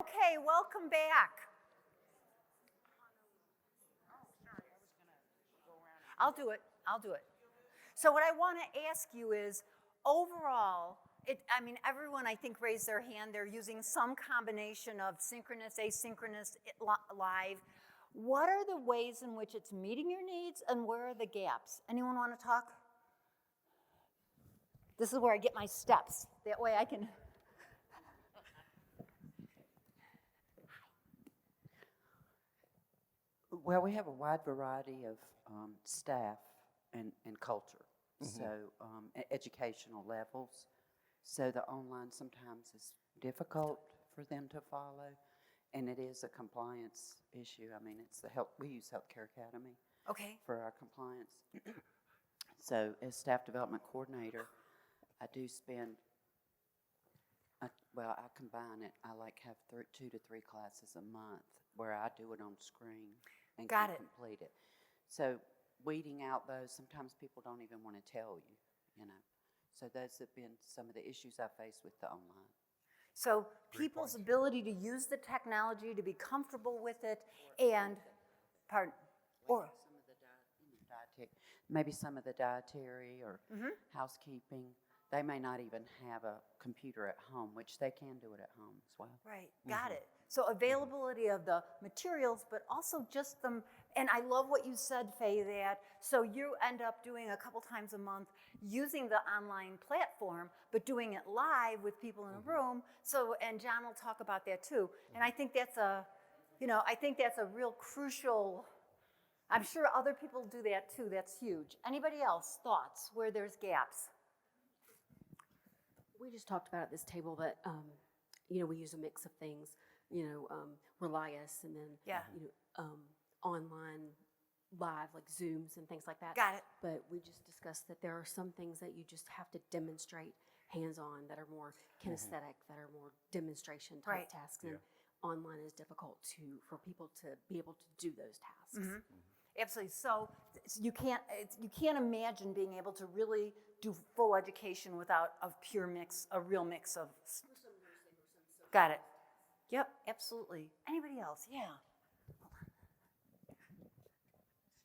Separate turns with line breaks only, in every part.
Okay, welcome back. I'll do it. So what I want to ask you is, overall, everyone I think raised their hand. They're using some combination of synchronous, asynchronous, live. What are the ways in which it's meeting your needs, and where are the gaps? Anyone want to talk? This is where I get my steps. That way I can...
Well, we have a wide variety of staff and culture, so educational levels. So the online sometimes is difficult for them to follow, and it is a compliance issue. I mean, it's we use Healthcare Academy for our compliance. So as staff development coordinator, I do spend, I combine it. I have 2 to 3 classes a month where I do it on screen and complete it. So weeding out those, sometimes people don't even want to tell you, So those have been some of the issues I face with the online.
So people's ability to use the technology, to be comfortable with it, and,
maybe some of the dietary or housekeeping, they may not even have a computer at home, which they can do it at home as well.
Right, got it. So availability of the materials, but also just them, and I love what you said, Faye, that so you end up doing a couple times a month using the online platform, but doing it live with people in a room. So, and John will talk about that too. And I think that's a real crucial, I'm sure other people do that too, that's huge. Anybody else, thoughts where there's gaps?
We just talked about at this table that, we use a mix of things, Relias, and then, online live, like Zooms and things like that.
Got it.
But we just discussed that there are some things that you just have to demonstrate hands-on that are more kinesthetic, that are more demonstration type tasks. And online is difficult for people to be able to do those tasks.
Absolutely. So you can't imagine being able to really do full education without a real mix of. Got it. Yep, absolutely. Anybody else? Yeah. Hold on.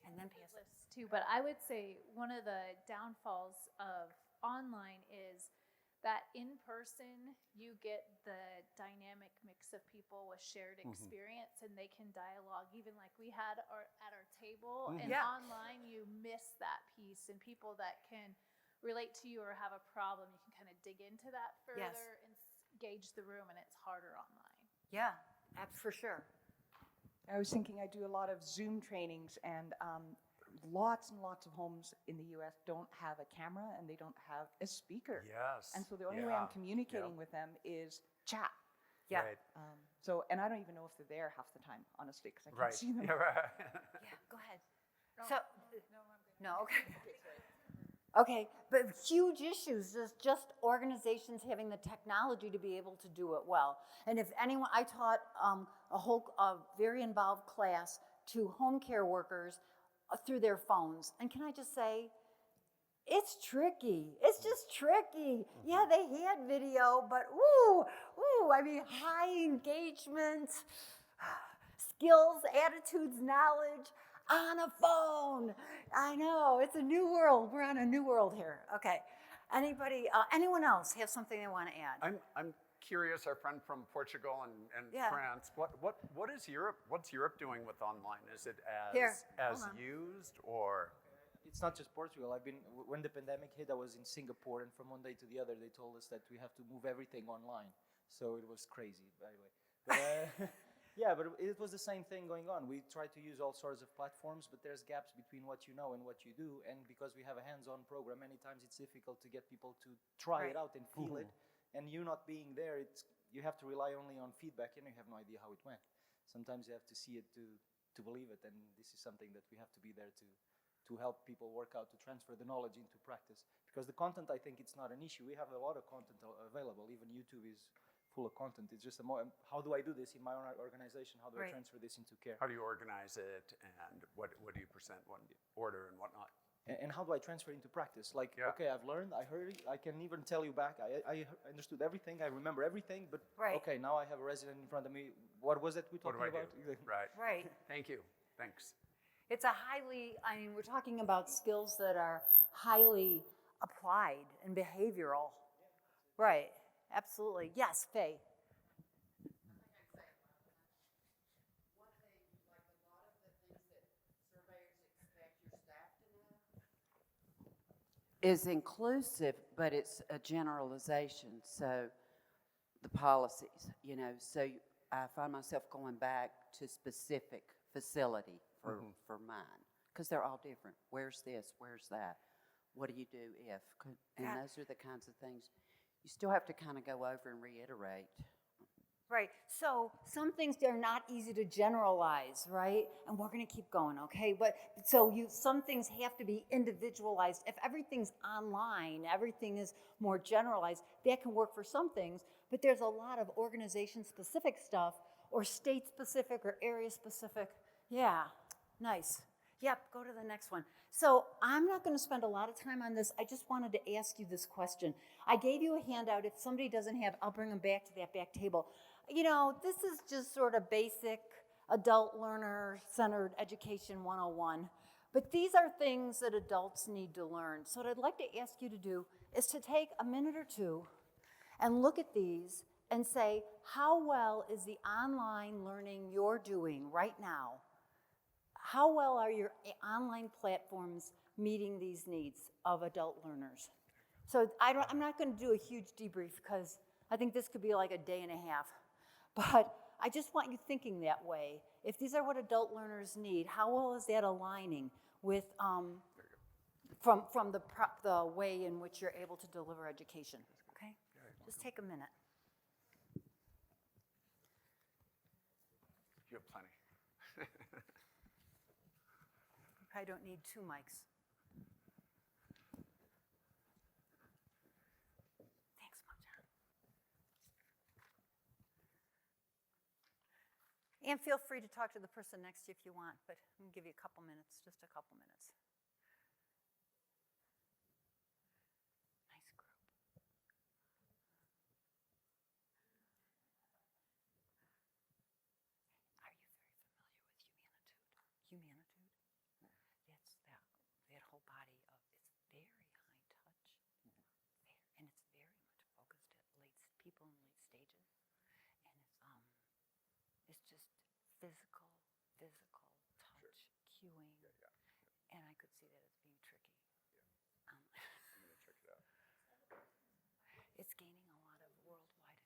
And then pass it.
Too, but I would say one of the downfalls of online is that in person you get the dynamic mix of people with shared experience, and they can dialogue even like we had at our table. And online you miss that piece, and people that can relate to you or have a problem, you can kind of dig into that further and gauge the room, and it's harder online.
Yeah, for sure.
I was thinking I do a lot of Zoom trainings, and lots and lots of homes in the U.S. don't have a camera and they don't have a speaker.
Yes.
And so the only way I'm communicating with them is chat.
Yeah.
Right.
And I don't even know if they're there half the time, honestly, because I can't see them.
Yeah, right.
Yeah, go ahead. No, okay. Okay, but huge issues is just organizations having the technology to be able to do it well. And if anyone, I taught a very involved class to home care workers through their phones. And can I just say, it's tricky. It's just tricky. Yeah, they had video, but high engagement, skills, attitudes, knowledge on a phone. I know, it's a new world. We're on a new world here. Okay. Anyone else have something they want to add?
I'm curious, our friend from Portugal and France, what is Europe? What's Europe doing with online? Is it as used, or?
It's not just Portugal. When the pandemic hit, I was in Singapore, and from one day to the other, they told us that we have to move everything online. So it was crazy, by the way. But, but it was the same thing going on. We try to use all sorts of platforms, but there's gaps between what you know and what you do. And because we have a hands-on program, many times it's difficult to get people to try it out and feel it. And you not being there, you have to rely only on feedback, and you have no idea how it went. Sometimes you have to see it to believe it, and this is something that we have to be there to help people work out, to transfer the knowledge into practice. Because the content, I think it's not an issue. We have a lot of content available. Even YouTube is full of content. It's just how do I do this in my own organization? How do I transfer this into care?
How do you organize it, and what do you present, what order, and whatnot?
And how do I transfer it into practice? Like,
Yeah.
okay, I've learned, I heard it, I can even tell you back, I understood everything, I remember everything, but
Right.
okay, now I have a resident in front of me. What was it we
What
talking
do I
about?
do? Right.
Right.
Thank you. Thanks.
It's a highly, I mean, we're talking about skills that are highly applied and behavioral. Right. Absolutely. Yes, Faye.
Is inclusive, but it's a generalization. So the policies, I find myself going back to specific facility for mine because they're all different. Where's this? Where's that? What do you do if? And
Yeah.
those are the kinds of things you still have to kind of go over and reiterate.
Right. So some things are not easy to generalize, right? And we're going to keep going, okay? But so some things have to be individualized. If everything's online, everything is more generalized, that can work for some things, but there's a lot of organization-specific stuff or state-specific or area-specific. Yeah, nice. Yep, go to the next one. So I'm not going to spend a lot of time on this. I just wanted to ask you this question. I gave you a handout. If somebody doesn't have, I'll bring them back to that back table. This is just sort of basic adult learner-centered education 101. But these are things that adults need to learn. So what I'd like to ask you to do is to take a minute or two and look at these and say, how well is the online learning you're doing right now? How well are your online platforms meeting these needs of adult learners? So I'm not going to do a huge debrief because I think this could be like a day and a half. But I just want you thinking that way. If these are what adult learners need, how well is that aligning with from the way in which you're able to deliver education? Okay? Just take a minute.
You have plenty.
I don't need two mics. Thanks, Mojan. And feel free to talk to the person next to you if you want, but I'm going to give you a couple minutes, just a couple minutes. Nice group. Are you very familiar with humanitude? That's that whole body of, it's very high touch, and it's very much focused at people in late stages, and it's just physical touch, cueing, and I could see that as being tricky.
I'm going to check it out.
It's gaining a lot of worldwide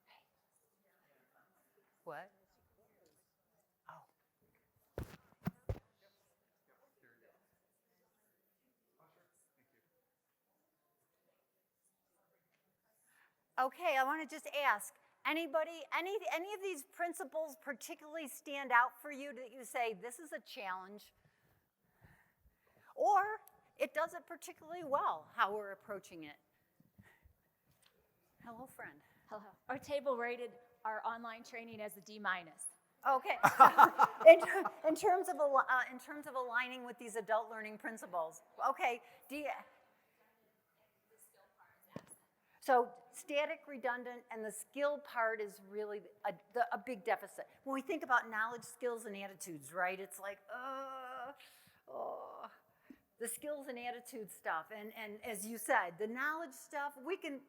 Hey. What? Oh. Okay, I want to just ask, anybody, any of these principles particularly stand out for you that you say, this is a challenge? Or it does it particularly well, how we're approaching it? Hello, friend.
Hello. Our table rated our online training as a D-.
Okay. in terms of aligning with these adult learning principles, okay. So static, redundant, and the skill part is really a big deficit. When we think about knowledge, skills, and attitudes, right? It's like, the skills and attitude stuff, and as you said, the knowledge stuff, we can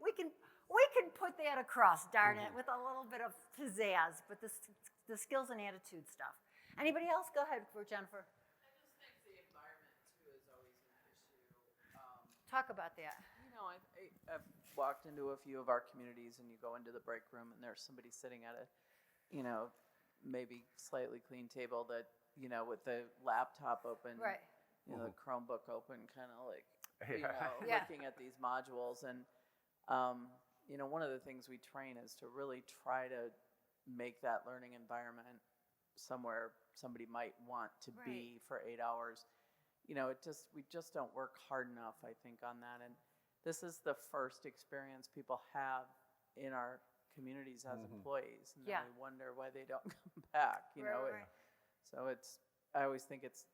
put that across, darn it, with a little bit of pizzazz. But the skills and attitude stuff. Anybody else? Go ahead, for Jennifer.
I just think the environment too is always an issue.
Talk about that.
I've walked into a few of our communities, and you go into the break room, and there's somebody sitting at a, maybe slightly clean table that, with the laptop open,
Right.
The Chromebook open, kind of like,
Yeah.
looking at these modules. And, one of the things we train is to really try to make that learning environment somewhere somebody might want to be for 8 hours. We just don't work hard enough, I think, on that. And this is the first experience people have in our communities as employees, and then we wonder why they don't come back.
Right.
So I always think it's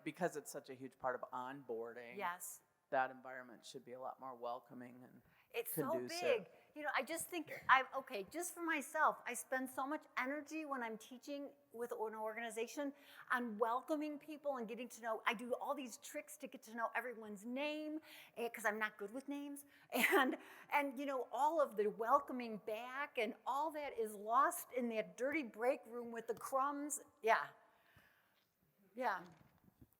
because it's such a huge part of onboarding.
Yes.
That environment should be a lot more welcoming and
It's
conducive.
so big. I just think, just for myself, I spend so much energy when I'm teaching with an organization on welcoming people and getting to know. I do all these tricks to get to know everyone's name because I'm not good with names. And all of the welcoming back and all that is lost in that dirty break room with the crumbs. Yeah. Yeah.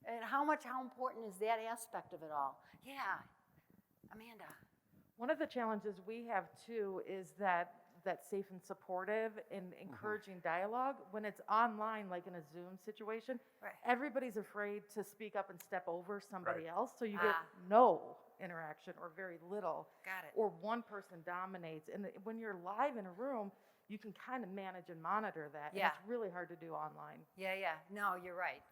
And how important is that aspect of it all? Yeah. Amanda.
One of the challenges we have too is that safe and supportive and encouraging dialogue. When it's online, like in a Zoom situation, everybody's afraid to speak up and step over somebody else. So you get no interaction or very little.
Got it.
Or one person dominates. And when you're live in a room, you can kind of manage and monitor that.
Yeah.
And it's really hard to do online.
Yeah. No, you're right.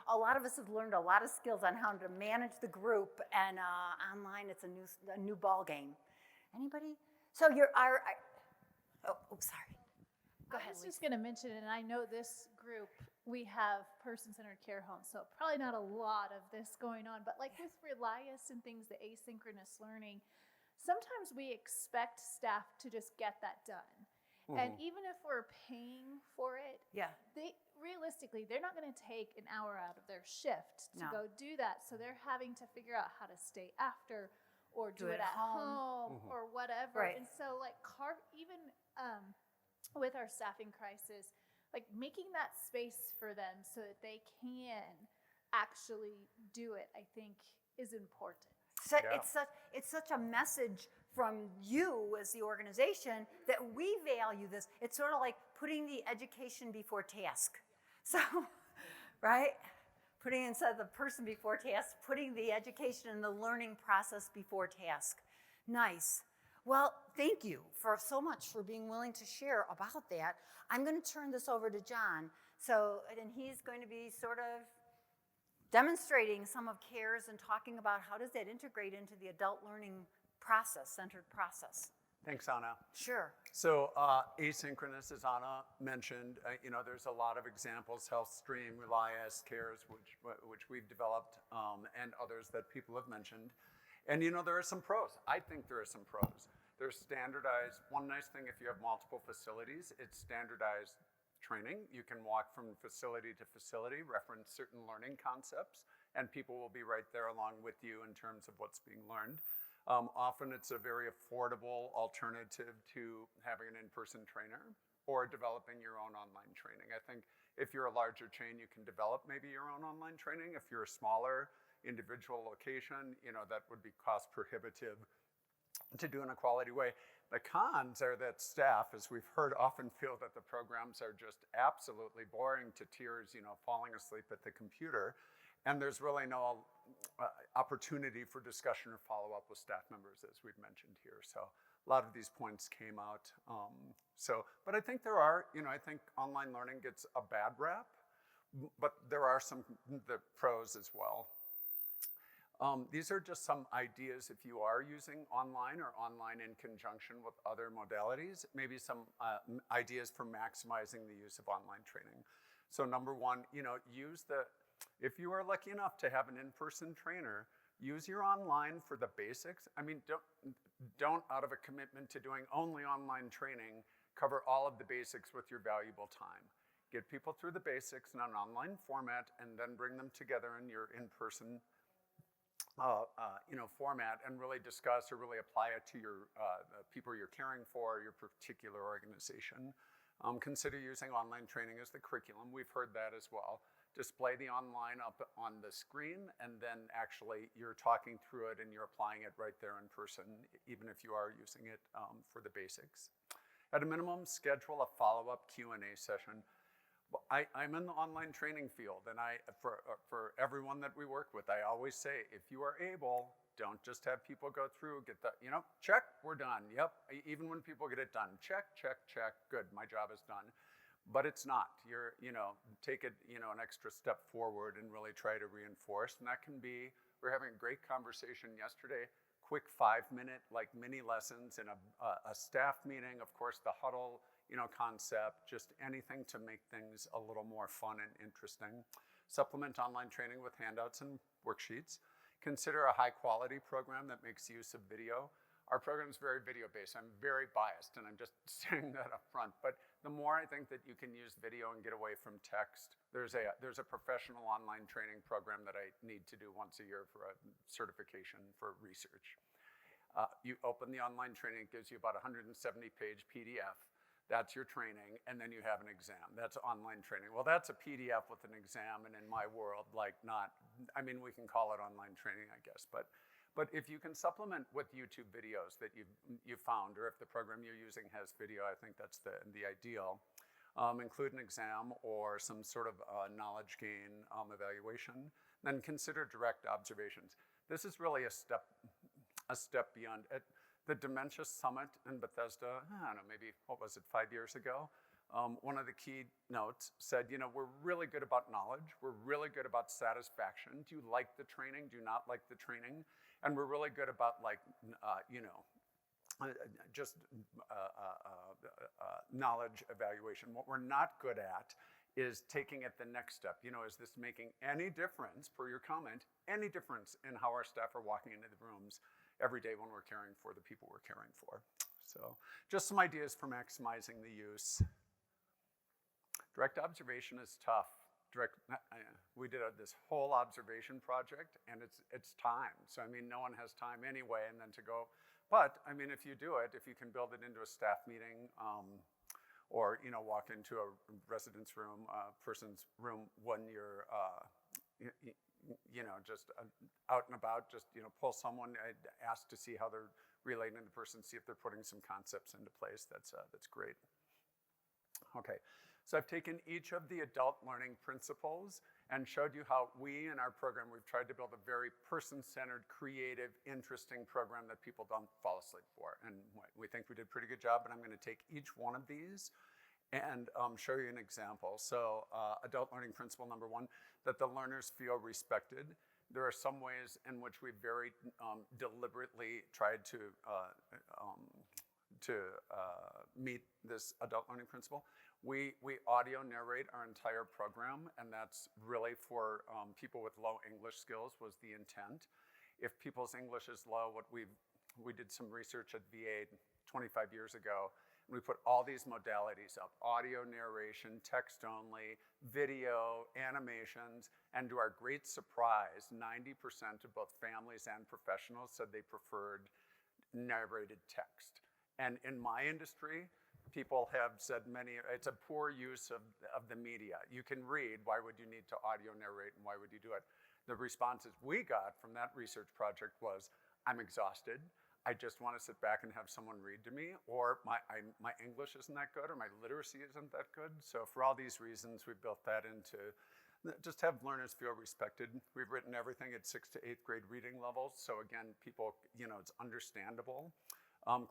A lot of us have learned a lot of skills on how to manage the group, and online it's a new ball game. Anybody? So sorry. Go ahead.
I was just going to mention, and I know this group, we have person-centered care homes, so probably not a lot of this going on, but like with Relias and things, the asynchronous learning, sometimes we expect staff to just get that done. And even if we're paying for it, realistically, they're not going to take an hour out of their shift to go do that. So they're having to figure out how to stay after or do it at home or whatever.
Right.
And so even with our staffing crisis, like making that space for them so that they can actually do it, I think is important.
So it's such a message from you as the organization that we value this. It's sort of like putting the education before task. So, right? Putting instead of the person before task, putting the education and the learning process before task. Nice. Well, thank you so much for being willing to share about that. I'm going to turn this over to John. And he's going to be sort of demonstrating some of CARES and talking about how does that integrate into the adult learning centered process.
Thanks, Anna.
Sure.
So asynchronous, as Anna mentioned, there's a lot of examples, HealthStream, Relias, CARES, which we've developed, and others that people have mentioned. And there are some pros. I think there are some pros. There's standardized. One nice thing, if you have multiple facilities, it's standardized training. You can walk from facility to facility, reference certain learning concepts, and people will be right there along with you in terms of what's being learned. Often it's a very affordable alternative to having an in-person trainer or developing your own online training. I think if you're a larger chain, you can develop maybe your own online training. If you're a smaller individual location, that would be cost prohibitive to do in a quality way. The cons are that staff, as we've heard, often feel that the programs are just absolutely boring to tears, falling asleep at the computer. And there's really no opportunity for discussion or follow-up with staff members, as we've mentioned here. So a lot of these points came out. But I think I think online learning gets a bad rap, but there are the pros as well. These are just some ideas if you are using online or online in conjunction with other modalities, maybe some ideas for maximizing the use of online training. So number one, if you are lucky enough to have an in-person trainer, use your online for the basics. I mean, don't out of a commitment to doing only online training, cover all of the basics with your valuable time. Get people through the basics in an online format and then bring them together in your in-person format and really discuss or really apply it to your the people you're caring for, your particular organization. Consider using online training as the curriculum. We've heard that as well. Display the online up on the screen, and then actually you're talking through it and you're applying it right there in person, even if you are using it for the basics. At a minimum, schedule a follow-up Q&A session. I'm in the online training field, and for everyone that we work with, I always say, if you are able, don't just have people go through, get the, check, we're done. Yep, even when people get it done, check, good, my job is done. But it's not. You're, take it, an extra step forward and really try to reinforce. And that can be, we're having a great conversation yesterday, quick 5-minute, mini lessons in a staff meeting, of course, the huddle, concept, just anything to make things a little more fun and interesting. Supplement online training with handouts and worksheets. Consider a high quality program that makes use of video. Our program is very video based. I'm very biased, and I'm just saying that up front. But the more I think that you can use video and get away from text, there's a professional online training program that I need to do once a year for a certification for research. You open the online training, it gives you about 170-page PDF. That's your training, and then you have an exam. That's online training. Well, that's a PDF with an exam, and in my world, like not, I mean, we can call it online training, I guess, but if you can supplement with YouTube videos that you found, or if the program you're using has video, I think that's the ideal. Include an exam or some sort of knowledge gain evaluation. Then consider direct observations. This is really a step beyond it. The Dementia Summit in Bethesda, I don't know, maybe, what was it, 5 years ago? One of the keynotes said, you know, we're really good about knowledge. We're really good about satisfaction. Do you like the training? Do you not like the training? And we're really good about, like, just knowledge evaluation. What we're not good at is taking it the next step. You know, is this making any difference, per your comment, any difference in how our staff are walking into the rooms every day when we're caring for the people we're caring for? So just some ideas for maximizing the use. Direct observation is tough. We did this whole observation project, and it's time. So I mean, no one has time anyway, and then to go. But I mean, if you do it, if you can build it into a staff meeting, or you know, walk into a residence room, person's room when you're, you know, just out and about, just you know, pull someone, ask to see how they're relating to the person, see if they're putting some concepts into place. That's great. Okay. So I've taken each of the adult learning principles and showed you how we in our program, we've tried to build a very person-centered, creative, interesting program that people don't fall asleep for. And we think we did a pretty good job, but I'm going to take each one of these and show you an example. So adult learning principle number 1, that the learners feel respected. There are some ways in which we very deliberately tried to meet this adult learning principle. We audio narrate our entire program, and that's really for people with low English skills was the intent. If people's English is low, we did some research at VA 25 years ago, and we put all these modalities up: audio narration, text only, video, animations, and to our great surprise, 90% of both families and professionals said they preferred narrated text. And in my industry, people have said it's a poor use of the media. You can read, why would you need to audio narrate, and why would you do it? The responses we got from that research project was, I'm exhausted. I just want to sit back and have someone read to me, or my English isn't that good, or my literacy isn't that good. So for all these reasons, we built that into, just have learners feel respected. We've written everything at 6th to 8th grade reading levels. So again, people, you know, it's understandable.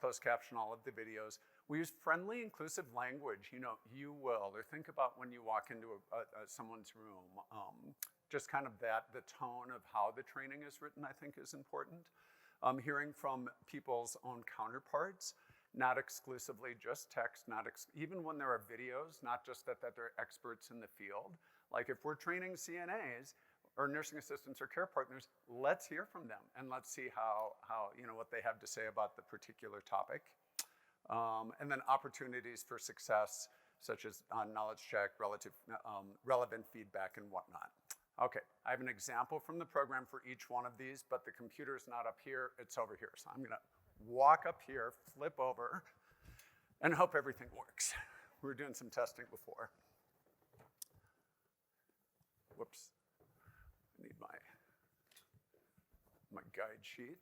Closed caption all of the videos. We use friendly, inclusive language. You know, you will, or think about when you walk into someone's room. Just kind of the tone of how the training is written, I think, is important. Hearing from people's own counterparts, not exclusively just text, even when there are videos, not just that they're experts in the field. Like if we're training CNAs, or nursing assistants or care partners, let's hear from them and let's see how you know, what they have to say about the particular topic. And then opportunities for success, such as knowledge check, relevant feedback, and whatnot. Okay, I have an example from the program for each one of these, but the computer's not up here, it's over here. So I'm gonna walk up here, flip over, and hope everything works. We were doing some testing before. Whoops. I need my guide sheet.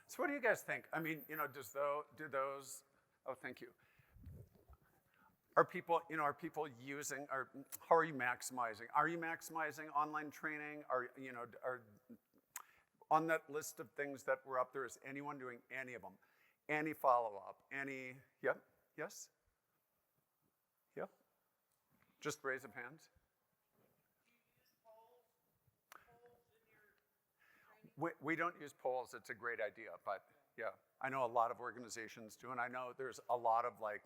So what do you guys think? I mean, you know, do those, oh, thank you. Are people using, how are you maximizing? Are you maximizing online training? Are on that list of things that were up there, is anyone doing any of them? Any follow-up? Any, yep, yes? Yep. Just raise of hands. We don't use polls. It's a great idea, but yeah, I know a lot of organizations do, and I know there's a lot of, like,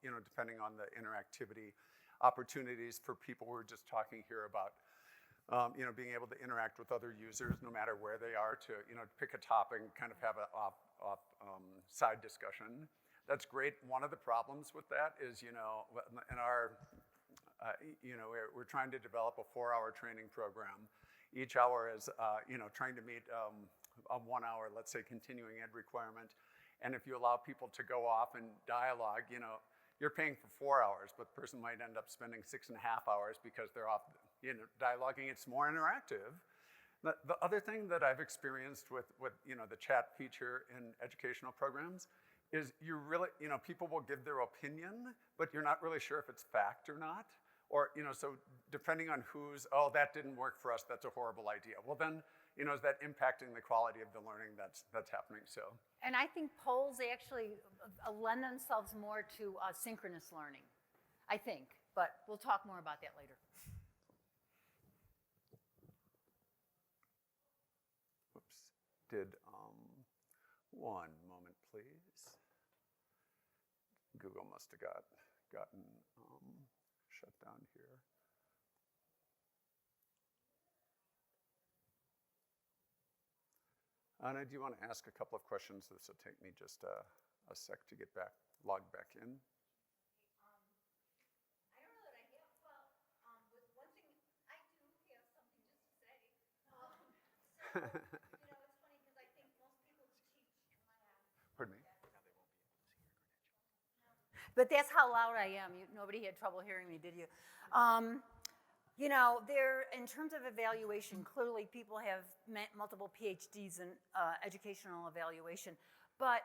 you know, depending on the interactivity. opportunities for people. We're just talking here about being able to interact with other users no matter where they are, to pick a topic and kind of have a side discussion. That's great. One of the problems with that is, in our, we're trying to develop a 4-hour training program. Each hour is, trying to meet a 1 hour, let's say, continuing ed requirement. And if you allow people to go off and dialogue, you're paying for 4 hours, but the person might end up spending 6.5 hours because they're off, dialoguing. It's more interactive. The other thing that I've experienced with the chat feature in educational programs is you really, people will give their opinion, but you're not really sure if it's fact or not. Or, so depending on oh, that didn't work for us, that's a horrible idea. Well then, is that impacting the quality of the learning that's happening? So.
And I think polls actually lend themselves more to synchronous learning, I think. But we'll talk more about that later.
Whoops. Did, one moment, please. Google must have gotten shut down here. Anna, do you want to ask a couple of questions? This will take me just a sec to get logged back in.
I don't know that I have. Well, with one thing, I do have something just to say. So, it's funny because I think most people teach.
Pardon me?
But that's how loud I am. Nobody had trouble hearing me, did you? In terms of evaluation, clearly people have multiple PhDs in educational evaluation. But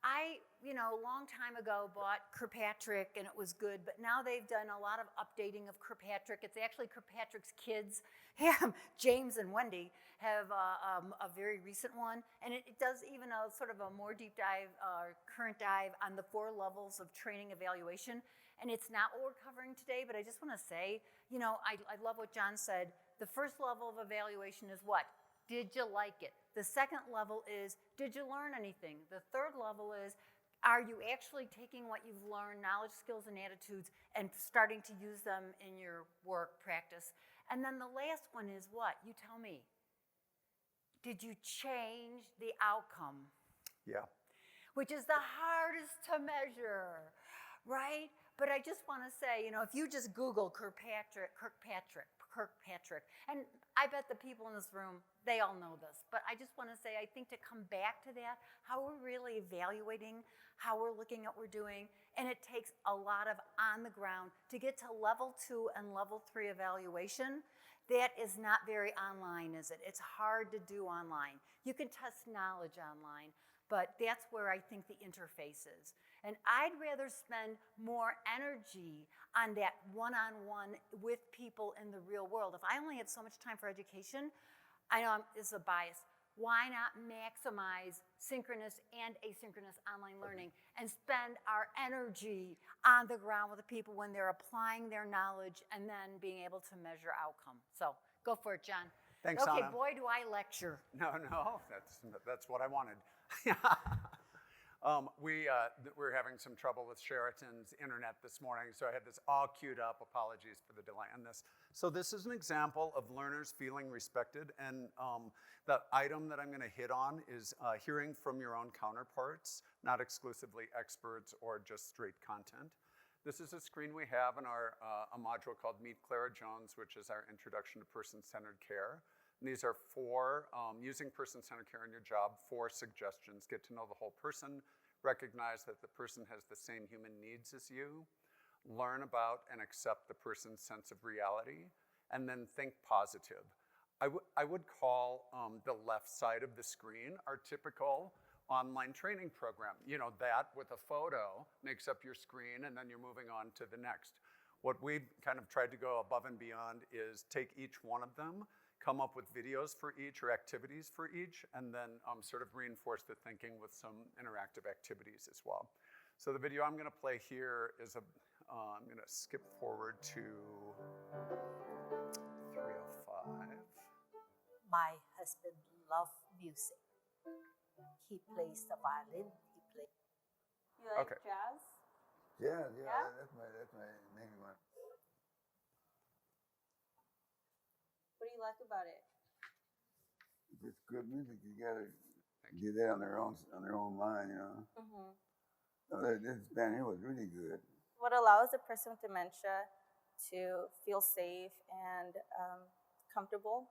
I, a long time ago bought Kirkpatrick and it was good, but now they've done a lot of updating of Kirkpatrick. It's actually Kirkpatrick's kids, James and Wendy, have a very recent one. And it does even a sort of a more deep dive, current dive on the 4 levels of training evaluation. And it's not what we're covering today, but I just want to say, I love what John said. The first level of evaluation is what? Did you like it? The second level is, did you learn anything? The third level is, are you actually taking what you've learned, knowledge, skills, and attitudes, and starting to use them in your work practice? And then the last one is what? You tell me. Did you change the outcome?
Yeah.
Which is the hardest to measure, right? But I just want to say, if you just Google Kirkpatrick, and I bet the people in this room, they all know this, but I just want to say, I think to come back to that, how we're really evaluating, how we're looking at what we're doing, and it takes a lot of on the ground to get to level 2 and level 3 evaluation. That is not very online, is it? It's hard to do online. You can test knowledge online, but that's where I think the interface is. And I'd rather spend more energy on that one-on-one with people in the real world. If I only had so much time for education, I know it's a bias. Why not maximize synchronous and asynchronous online learning and spend our energy on the ground with the people when they're applying their knowledge and then being able to measure outcome? So go for it, John.
Thanks,
okay,
Anna.
boy, do I lecture.
No, that's what I wanted. We're having some trouble with Sheraton's internet this morning, so I had this all queued up. Apologies for the delay on this. So this is an example of learners feeling respected, and the item that I'm going to hit on is hearing from your own counterparts, not exclusively experts or just straight content. This is a screen we have in our a module called Meet Clara Jones, which is our introduction to person-centered care. And these are 4, using person-centered care in your job, 4 suggestions. Get to know the whole person, recognize that the person has the same human needs as you, learn about and accept the person's sense of reality, and then think positive. I would call the left side of the screen our typical online training program. That with a photo makes up your screen, and then you're moving on to the next. What we've kind of tried to go above and beyond is take each one of them, come up with videos for each or activities for each, and then sort of reinforce the thinking with some interactive activities as well. So the video I'm going to play here is I'm going to skip forward to 3:05.
My husband loves music. He plays the violin.
You like
Okay.
jazz?
Yeah, that's my main one.
you like about it?
It's good music. You gotta get that on their own line, you know.
Mm-hmm.
No, this band here was really good.
What allows a person with dementia to feel safe and comfortable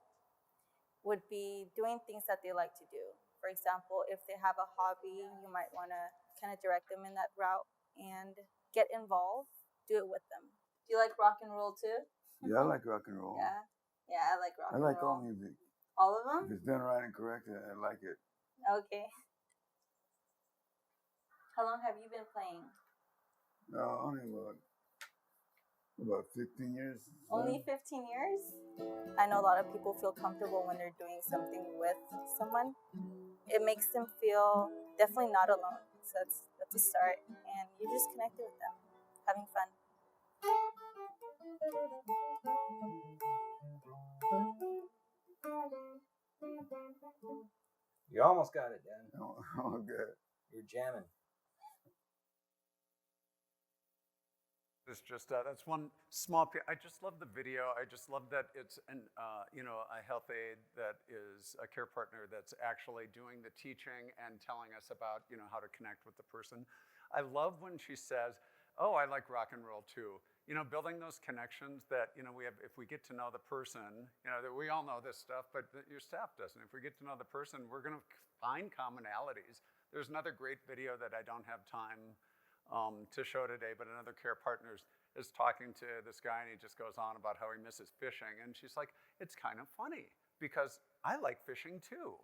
would be doing things that they like to do. For example, if they have a hobby, you might want to kind of direct them in that route and get involved, do it with them. Do you like rock and roll too?
Yeah, I like rock and roll.
Yeah, I like rock
I
and
like
roll.
all music.
All of them?
If it's done right and correct, I like it.
Okay. How long have you been playing?
No, only about 15 years.
Only 15 years? I know a lot of people feel comfortable when they're doing something with someone. It makes them feel definitely not alone. So that's a start. And you're just connected with them, having fun.
You almost got it, Dan.
Oh, good.
You're jamming.
It's just that's one small. I just love the video. I just love that it's a health aide that is a care partner that's actually doing the teaching and telling us about how to connect with the person. I love when she says, "Oh, I like rock and roll too." Building those connections that we have. If we get to know the person, that we all know this stuff, but your staff doesn't. If we get to know the person, we're going to find commonalities. There's another great video that I don't have time to show today, but another care partner is talking to this guy, and he just goes on about how he misses fishing, and she's like, it's kind of funny because I like fishing too.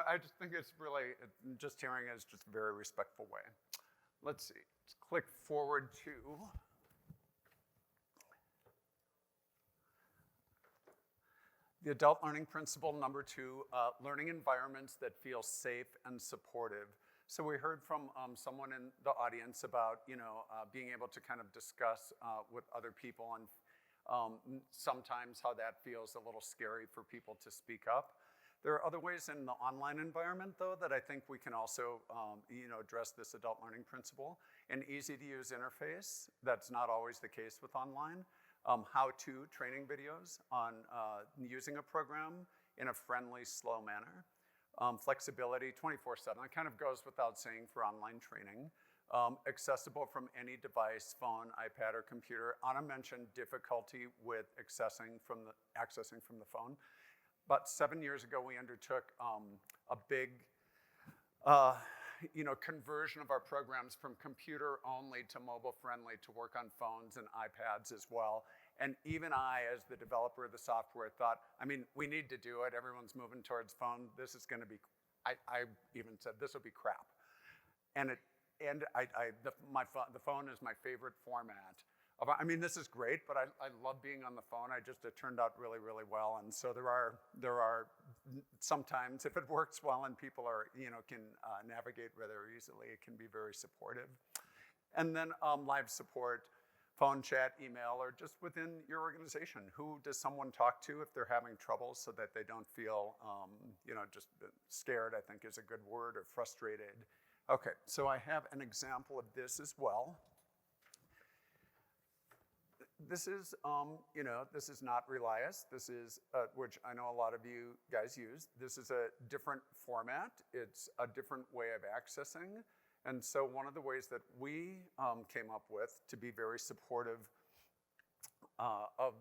I just think it's really, just hearing it is just a very respectful way. Let's see, let's click forward to the adult learning principle number 2, learning environments that feel safe and supportive. So we heard from someone in the audience about being able to kind of discuss with other people, and sometimes how that feels a little scary for people to speak up. There are other ways in the online environment, though, that I think we can also address this adult learning principle. An easy-to-use interface. That's not always the case with online. How-to training videos on using a program in a friendly, slow manner. Flexibility 24/7. That kind of goes without saying for online training. Accessible from any device, phone, iPad, or computer. Anna mentioned difficulty with accessing from the phone. About 7 years ago, we undertook a big conversion of our programs from computer only to mobile friendly to work on phones and iPads as well. And even I, as the developer of the software, thought, we need to do it. Everyone's moving towards phone. This is going to be, I even said, this will be crap. The phone is my favorite format. This is great, but I love being on the phone. It turned out really, really well. And so there are sometimes, if it works well and people can navigate rather easily, it can be very supportive. And then live support, phone chat, email, or just within your organization. Who does someone talk to if they're having trouble so that they don't feel, just scared, I think is a good word, or frustrated. Okay, so I have an example of this as well. This is, this is not Relias. This is, which I know a lot of you guys use. This is a different format. It's a different way of accessing. And so one of the ways that we came up with to be very supportive of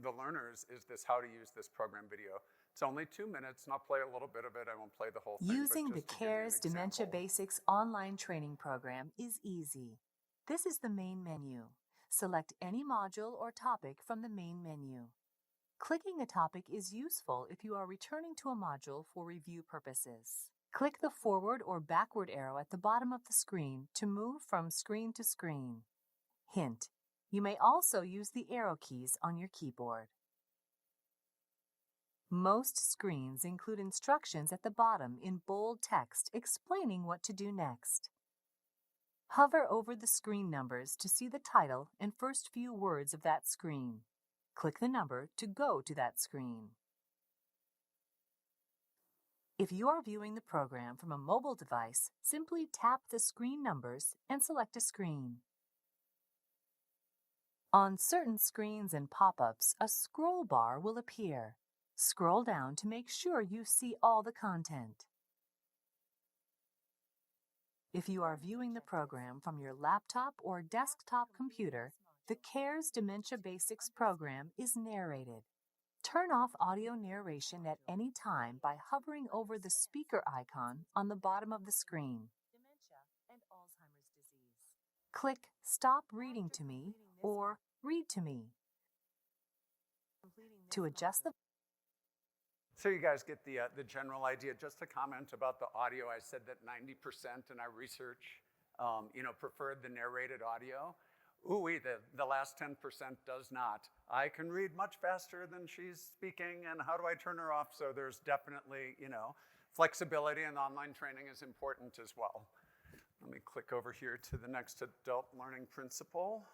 the learners is this how to use this program video. It's only 2 minutes, and I'll play a little bit of it. I won't play the whole thing.
Using the CARES Dementia Basics online training program is easy. This is the main menu. Select any module or topic from the main menu. Clicking a topic is useful if you are returning to a module for review purposes. Click the forward or backward arrow at the bottom of the screen to move from screen to screen. Hint: you may also use the arrow keys on your keyboard. Most screens include instructions at the bottom in bold text explaining what to do next. Hover over the screen numbers to see the title and first few words of that screen. Click the number to go to that screen. If you are viewing the program from a mobile device, simply tap the screen numbers and select a screen. On certain screens and pop-ups, a scroll bar will appear. Scroll down to make sure you see all the content. If you are viewing the program from your laptop or desktop computer, the CARES Dementia Basics program is narrated. Turn off audio narration at any time by hovering over the speaker icon on the bottom of the screen. Click Stop Reading to Me or Read to Me. To adjust the
So you guys get the general idea. Just a comment about the audio. I said that 90% in our research, preferred the narrated audio. Ooh-wee, the last 10% does not. I can read much faster than she's speaking, and how do I turn her off? So there's definitely, flexibility in online training is important as well. Let me click over here to the next adult learning principle.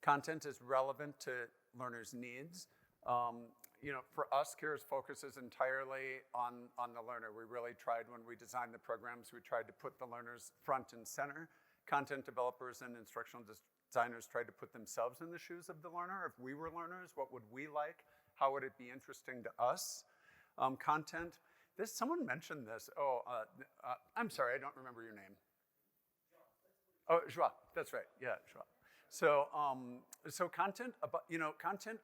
Content is relevant to learners' needs. For us, CARES focuses entirely on the learner. We really tried, when we designed the programs, we tried to put the learners front and center. Content developers and instructional designers tried to put themselves in the shoes of the learner. If we were learners, what would we like? How would it be interesting to us? Content. Someone mentioned this. I'm sorry, I don't remember your name. Oh, Joie. That's right. Yeah, Joie. So content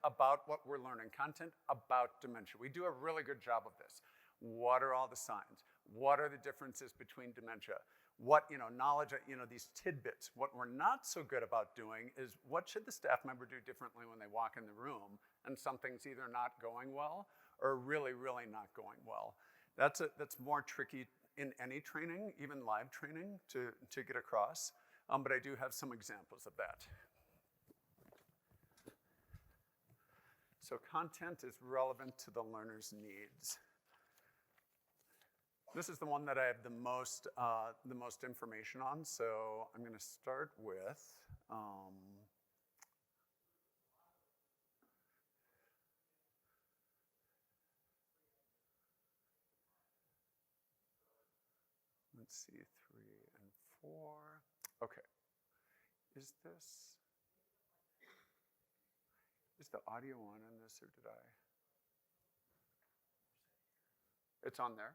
about what we're learning, content about dementia. We do a really good job of this. What are all the signs? What are the differences between dementia? What, knowledge, these tidbits. What we're not so good about doing is what should the staff member do differently when they walk in the room and something's either not going well or really, really not going well. That's more tricky in any training, even live training, to get across. But I do have some examples of that. So content is relevant to the learner's needs. This is the one that I have the most information on. So I'm going to start with. Let's see, 3 and 4. Okay. Is the audio on in this, or did I? It's on there?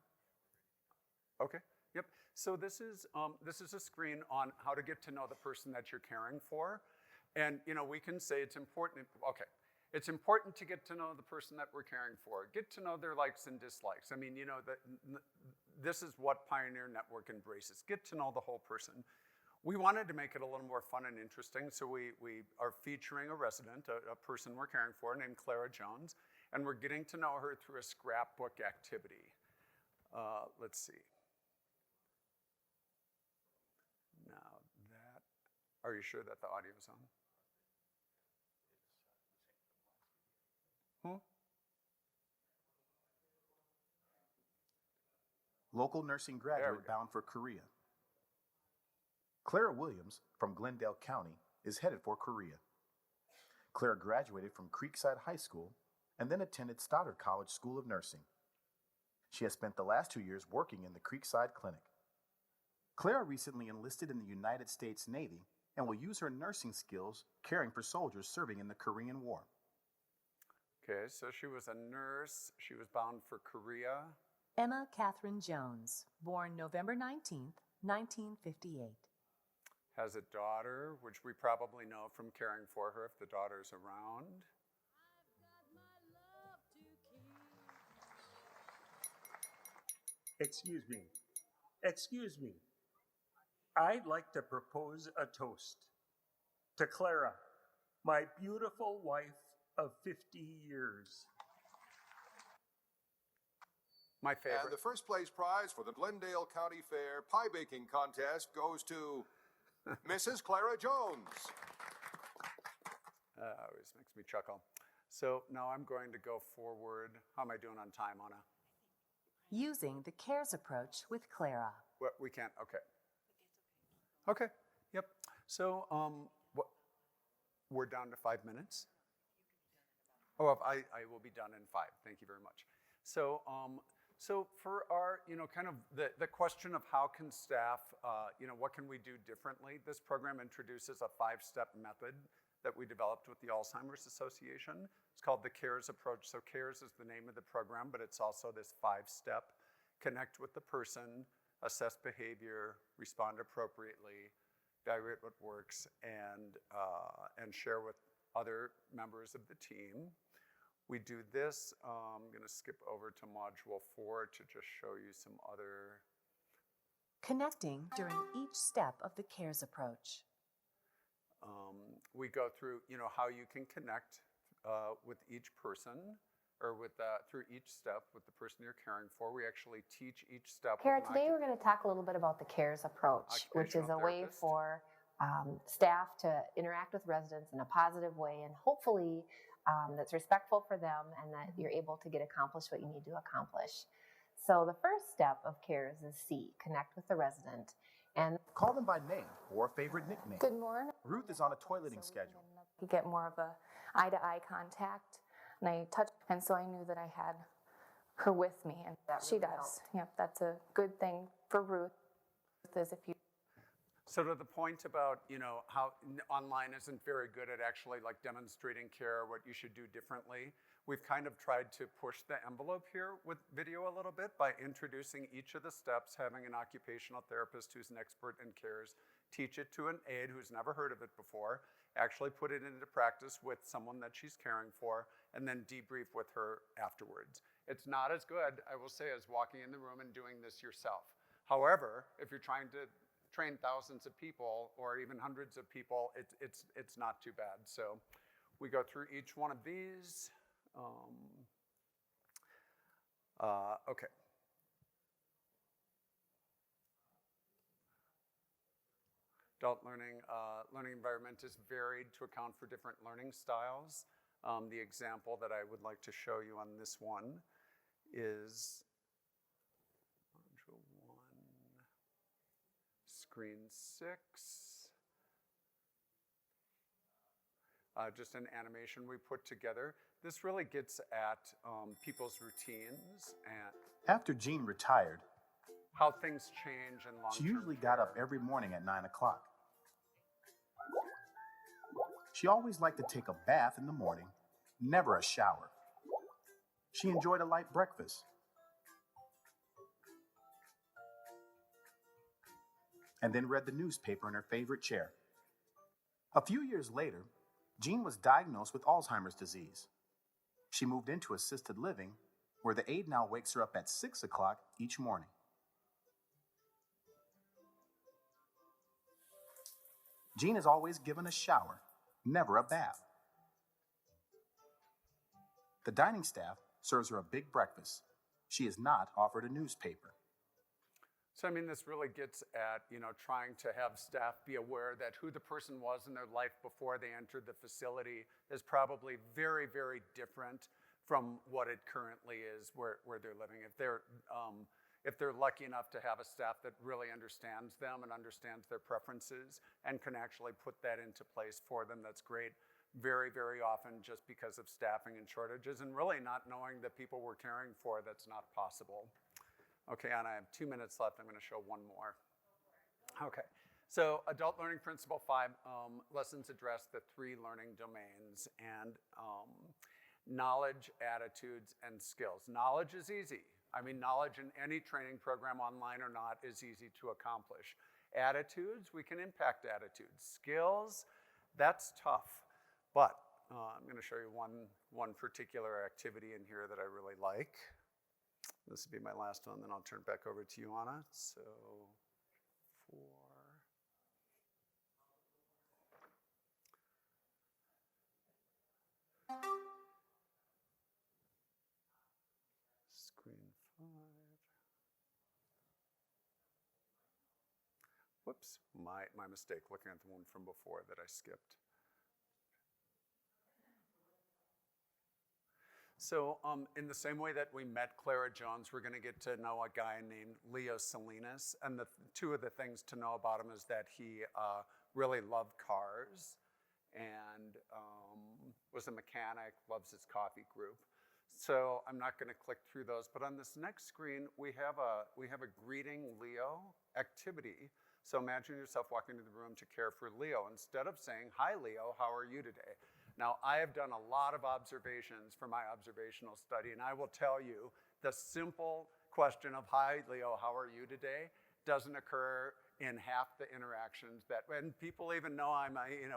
Okay, yep. So this is a screen on how to get to know the person that you're caring for. And, we can say it's important, okay. It's important to get to know the person that we're caring for. Get to know their likes and dislikes. I mean, this is what Pioneer Network embraces. Get to know the whole person. We wanted to make it a little more fun and interesting, so we are featuring a resident, a person we're caring for, named Clara Jones, and we're getting to know her through a scrapbook activity. Let's see. Now are you sure that the audio's on?
Local nursing graduate bound for Korea. Clara Williams from Glendale County is headed for Korea. Clara graduated from Creekside High School and then attended Stoddard College School of Nursing. She has spent the last 2 years working in the Creekside Clinic. Clara recently enlisted in the United States Navy and will use her nursing skills caring for soldiers serving in the Korean War.
Okay, so she was a nurse. She was bound for Korea.
Emma Catherine Jones, born November 19th, 1958.
Has a daughter, which we probably know from caring for her if the daughter's around.
Excuse me. I'd like to propose a toast to Clara, my beautiful wife of 50 years.
My favorite.
And the first place prize for the Glendale County Fair Pie Baking Contest goes to Mrs. Clara Jones.
Always makes me chuckle. So now I'm going to go forward. How am I doing on time, Anna?
Using the CARES approach with Clara.
We can't, okay. Okay, yep. So we're down to 5 minutes. Oh, I will be done in 5. Thank you very much. So for our, kind of the question of how can staff, what can we do differently? This program introduces a 5-step method that we developed with the Alzheimer's Association. It's called the CARES approach. So CARES is the name of the program, but it's also this 5-step: connect with the person, assess behavior, respond appropriately, evaluate what works, and share with other members of the team. We do this. I'm going to skip over to module 4 to just show you some other.
Connecting during each step of the CARES approach.
We go through, how you can connect with each person, or through each step with the person you're caring for. We actually teach each step.
Kara, today we're going to talk a little bit about the CARES approach, which is a way for staff to interact with residents in a positive way, and hopefully that's respectful for them, and that you're able to get accomplished what you need to accomplish. So the first step of CARES is C, connect with the resident. And
call them by name or a favorite nickname.
Good morning.
Ruth is on a toileting schedule.
You get more of a eye-to-eye contact, and I touched, and so I knew that I had her with me, and
that
she
really
does.
helped.
Yep, that's a good thing for Ruth. Is if you.
So to the point about, how online isn't very good at actually like demonstrating care, what you should do differently, we've kind of tried to push the envelope here with video a little bit by introducing each of the steps, having an occupational therapist who's an expert in CARES teach it to an aide who's never heard of it before, actually put it into practice with someone that she's caring for, and then debrief with her afterwards. It's not as good, I will say, as walking in the room and doing this yourself. However, if you're trying to train thousands of people or even hundreds of people, it's not too bad. So we go through each one of these. Okay. Adult learning environment is varied to account for different learning styles. The example that I would like to show you on this one is module 1, screen 6. Just an animation we put together. This really gets at people's routines and
after Jean retired,
how things change in long-term
she usually got up every morning at 9 o'clock. She always liked to take a bath in the morning, never a shower. She enjoyed a light breakfast. And then read the newspaper in her favorite chair. A few years later, Jean was diagnosed with Alzheimer's disease. She moved into assisted living, where the aide now wakes her up at 6 o'clock each morning. Jean is always given a shower, never a bath. The dining staff serves her a big breakfast. She is not offered a newspaper.
So, I mean, this really gets at, trying to have staff be aware that who the person was in their life before they entered the facility is probably very, very different from what it currently is where they're living. If they're lucky enough to have a staff that really understands them and understands their preferences and can actually put that into place for them, that's great. Very, very often, just because of staffing and shortages and really not knowing the people we're caring for, that's not possible. Okay, and I have 2 minutes left. I'm going to show one more. Okay, so adult learning principle 5, lessons address the 3 learning domains, and knowledge, attitudes, and skills. Knowledge is easy. I mean, knowledge in any training program, online or not, is easy to accomplish. Attitudes, we can impact attitudes. Skills, that's tough. But I'm going to show you one particular activity in here that I really like. This will be my last one, then I'll turn it back over to you, Anna. So, 4. Screen 5. Whoops, my mistake, looking at the one from before that I skipped. So in the same way that we met Clara Jones, we're going to get to know a guy named Leo Salinas. And the 2 of the things to know about him is that he really loved cars and was a mechanic, loves his coffee group. So I'm not going to click through those. But on this next screen, we have a Greeting Leo activity So imagine yourself walking into the room to care for Leo. Instead of saying, "Hi, Leo, how are you today?" Now, I have done a lot of observations for my observational study, and I will tell you the simple question of, "Hi, Leo, how are you today?" doesn't occur in half the interactions and people even know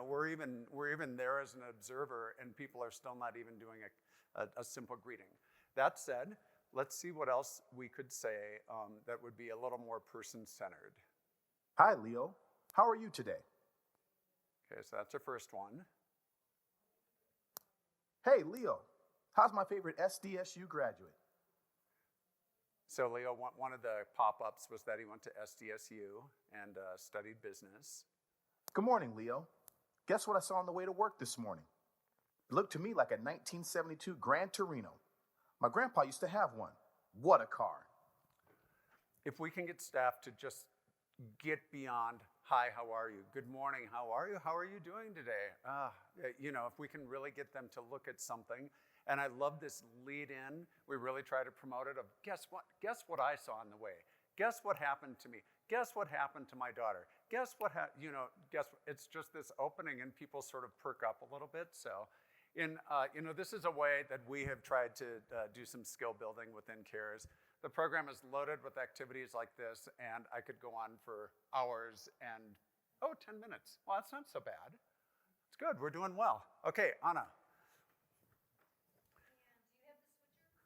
we're even there as an observer, and people are still not even doing a simple greeting. That said, let's see what else we could say that would be a little more person-centered.
Hi, Leo. How are you today?
Okay, so that's our first one.
Hey, Leo. How's my favorite SDSU graduate?
So Leo, one of the pop-ups was that he went to SDSU and studied business.
Good morning, Leo. Guess what I saw on the way to work this morning? It looked to me like a 1972 Gran Torino. My grandpa used to have one. What a car.
If we can get staff to just get beyond, "Hi, how are you? Good morning, how are you? How are you doing today?" If we can really get them to look at something. And I love this lead in. We really try to promote it of, guess what? Guess what I saw on the way? Guess what happened to me? Guess what happened to my daughter? Guess what, it's just this opening, and people sort of perk up a little bit. So, this is a way that we have tried to do some skill building within CARES. The program is loaded with activities like this, and I could go on for hours and, 10 minutes. Well, that's not so bad. It's good, we're doing well. Okay, Anna.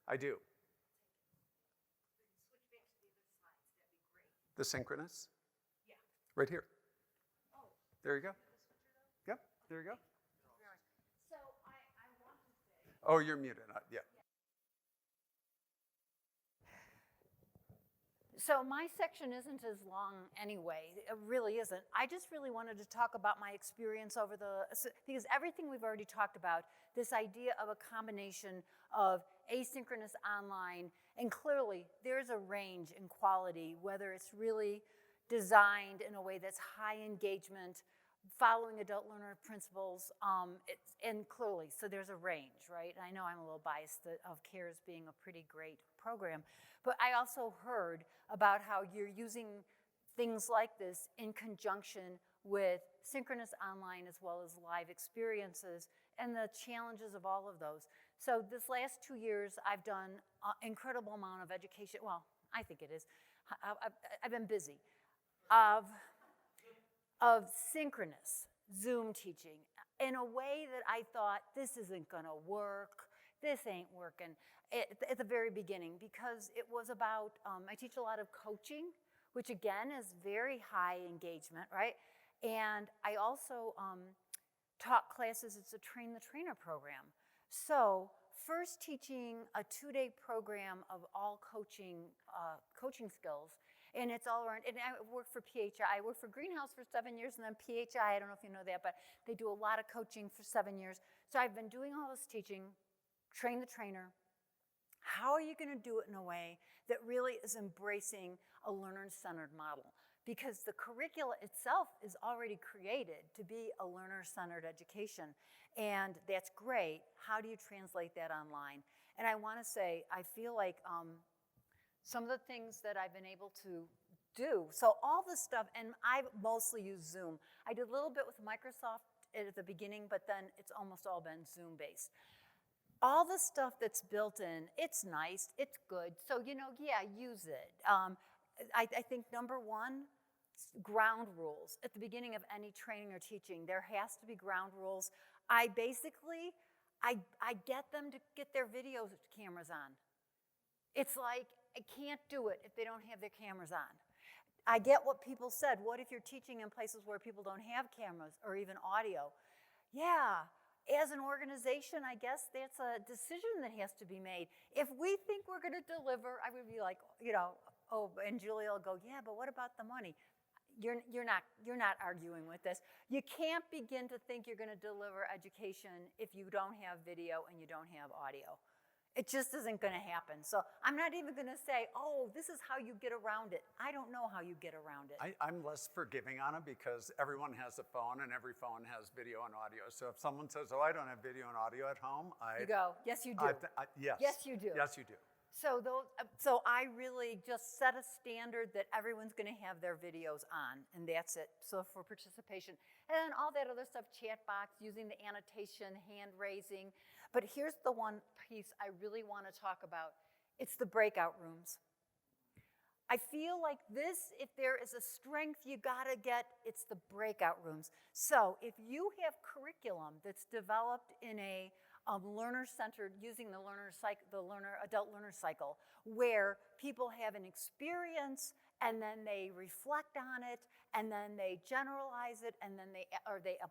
I do. The synchronous? Yeah. Right here. Oh. There you go. Yep, there you go.
So I want to say.
Oh, you're muted. Yeah.
So my section isn't as long anyway. It really isn't. I just really wanted to talk about my experience because everything we've already talked about, this idea of a combination of asynchronous online, and clearly there's a range in quality, whether it's really designed in a way that's high engagement, following adult learner principles, and clearly, so there's a range, right? And I know I'm a little biased of CARES being a pretty great program, but I also heard about how you're using things like this in conjunction with synchronous online as well as live experiences and the challenges of all of those. So this last 2 years, I've done an incredible amount of education. Well, I think it is. I've been busy. Of synchronous Zoom teaching in a way that I thought, this isn't gonna work, this ain't working at the very beginning, because it was about, I teach a lot of coaching, which again is very high engagement, right? And I also taught classes, it's a train the trainer program. So first teaching a 2-day program of all coaching skills. And it's all around, and I worked for PHI. I worked for Greenhouse for 7 years, and then PHI, I don't know if you know that, but they do a lot of coaching for 7 years. So I've been doing all this teaching, train the trainer. How are you gonna do it in a way that really is embracing a learner-centered model? Because the curricula itself is already created to be a learner-centered education, and that's great. How do you translate that online? And I wanna say, I feel like, some of the things that I've been able to do, so all this stuff, and I've mostly used Zoom. I did a little bit with Microsoft at the beginning, but then it's almost all been Zoom-based. All the stuff that's built in, it's nice, it's good, so use it. I think number one, ground rules. At the beginning of any training or teaching, there has to be ground rules. I get them to get their video cameras on. It's like, I can't do it if they don't have their cameras on. I get what people said. What if you're teaching in places where people don't have cameras or even audio? Yeah, as an organization, I guess that's a decision that has to be made. If we think we're gonna deliver, I would be like, and Julia will go, yeah, but what about the money? You're not arguing with this. You can't begin to think you're gonna deliver education if you don't have video and you don't have audio. It just isn't gonna happen. So I'm not even gonna say, this is how you get around it. I don't know how you get around it.
I'm less forgiving on it because everyone has a phone and every phone has video and audio. So if someone says, I don't have video and audio at home,
You go, yes you do.
Yes.
Yes you do.
Yes you do.
So I really just set a standard that everyone's going to have their videos on, and that's it. So for participation, and then all that other stuff, chat box, using the annotation, hand raising. But here's the one piece I really want to talk about. It's the breakout rooms. I feel like this, if there is a strength you gotta get, it's the breakout rooms. So if you have curriculum that's developed in a learner-centered, using the adult learner cycle, where people have an experience and then they reflect on it and then they generalize it and then they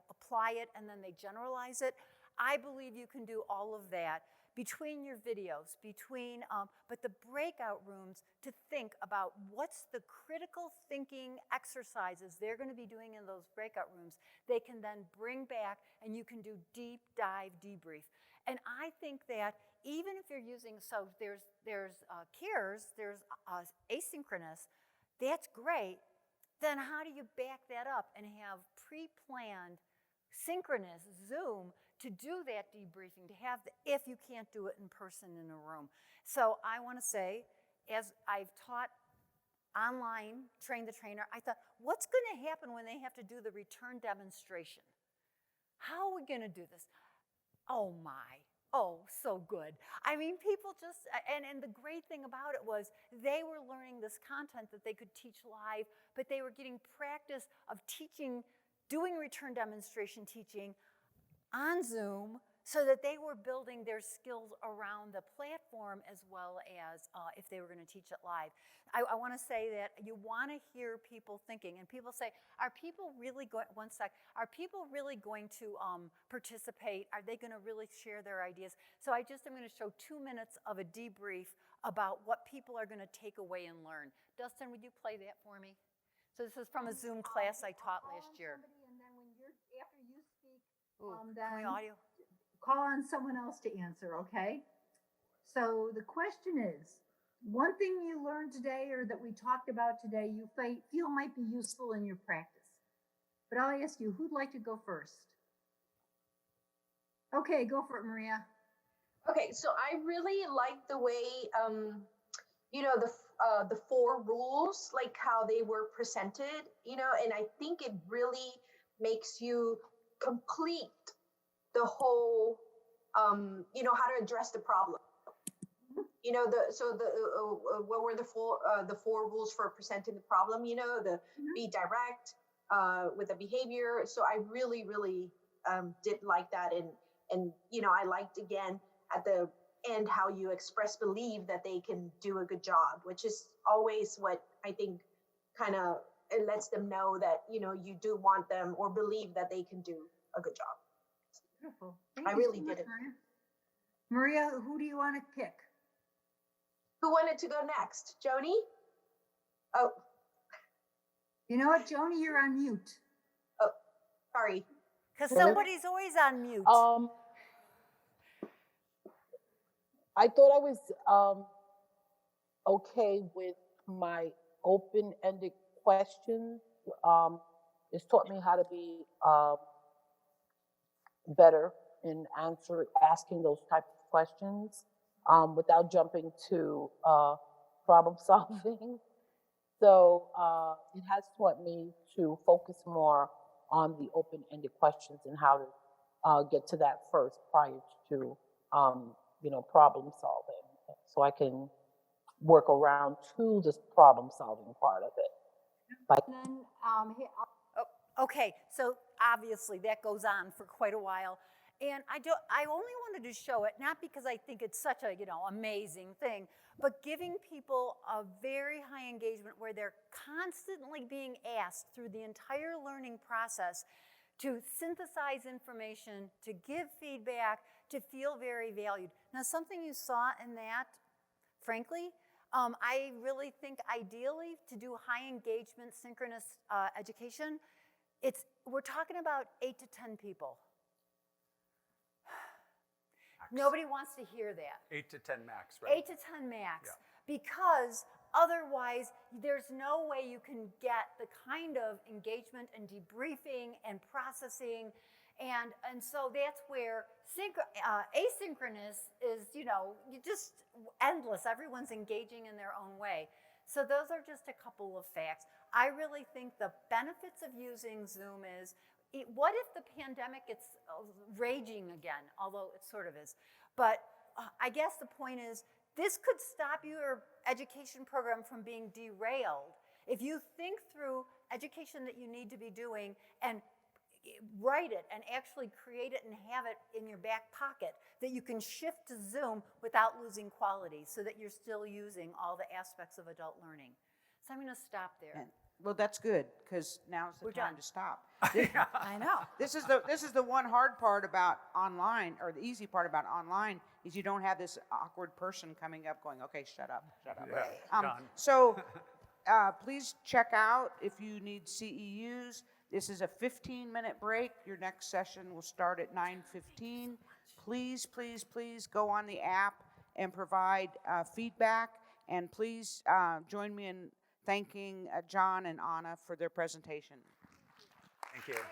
apply it and then they generalize it, I believe you can do all of that between your videos, but the breakout rooms to think about what's the critical thinking exercises they're going to be doing in those breakout rooms. They can then bring back and you can do deep dive debrief. And I think that even if you're using, so there's CARES, there's asynchronous, that's great. Then how do you back that up and have pre-planned synchronous Zoom to do that debriefing, to have if you can't do it in person in a room. So I want to say, as I've taught online, train the trainer, I thought, what's going to happen when they have to do the return demonstration? How are we going to do this? Oh my, so good. I mean, people just, and the great thing about it was they were learning this content that they could teach live, but they were getting practice of teaching, doing return demonstration teaching on Zoom, so that they were building their skills around the platform as well as if they were going to teach it live. I want to say that you want to hear people thinking, and people say, are people really going, are people really going to participate? Are they going to really share their ideas? So I'm going to show 2 minutes of a debrief about what people are going to take away and learn. Dustin, would you play that for me? So this is from a Zoom class I taught last year.
And then when after you speak,
then
audio. Call on someone else to answer, okay? So the question is, one thing you learned today or that we talked about today you feel might be useful in your practice. But I'll ask you, who'd like to go first? Okay, go for it, Maria.
Okay, so I really like the way, the 4 rules, like how they were presented, and I think it really makes you complete the whole, how to address the problem. What were the 4 rules for presenting the problem? Be direct with the behavior. So I really, really did like that, and I liked again at the end how you express belief that they can do a good job, which is always what I think kind of it lets them know that you do want them or believe that they can do a good job.
Beautiful.
I really did it.
Maria, who do you want to pick?
Who wanted to go next? Joni? Oh.
You know what, Joni, you're on mute.
Oh, sorry.
Because somebody's always on mute.
I thought I was okay with my open-ended questions. It's taught me how to be better in asking those type of questions without jumping to problem solving. So it has taught me to focus more on the open-ended questions and how to get to that first prior to problem solving. So I can work around to this problem solving part of it.
Okay, so obviously that goes on for quite a while. And I only wanted to show it, not because I think it's such a, amazing thing, but giving people a very high engagement where they're constantly being asked through the entire learning process to synthesize information, to give feedback, to feel very valued. Now, something you saw in that, frankly, I really think ideally to do high engagement synchronous education, we're talking about 8 to 10 people. Nobody wants to hear that.
8 to 10 max, right?
8 to 10 max. Yeah. Because otherwise, there's no way you can get the kind of engagement and debriefing and processing And so that's where asynchronous is, you just endless. Everyone's engaging in their own way. So those are just a couple of facts. I really think the benefits of using Zoom is, what if the pandemic gets raging again, although it sort of is. But I guess the point is, this could stop your education program from being derailed. If you think through education that you need to be doing and write it and actually create it and have it in your back pocket, that you can shift to Zoom without losing quality so that you're still using all the aspects of adult learning. So I'm going to stop there.
Well, that's good, because now's the
We're
time
done.
to stop.
I know.
This is the one hard part about online, or the easy part about online, is you don't have this awkward person coming up going, okay, shut up.
Yeah, done.
So please check out if you need CEUs. This is a 15-minute break. Your next session will start at 9:15. Please, please, please go on the app and provide feedback. And please join me in thanking John and Anna for their presentation.
Thank you.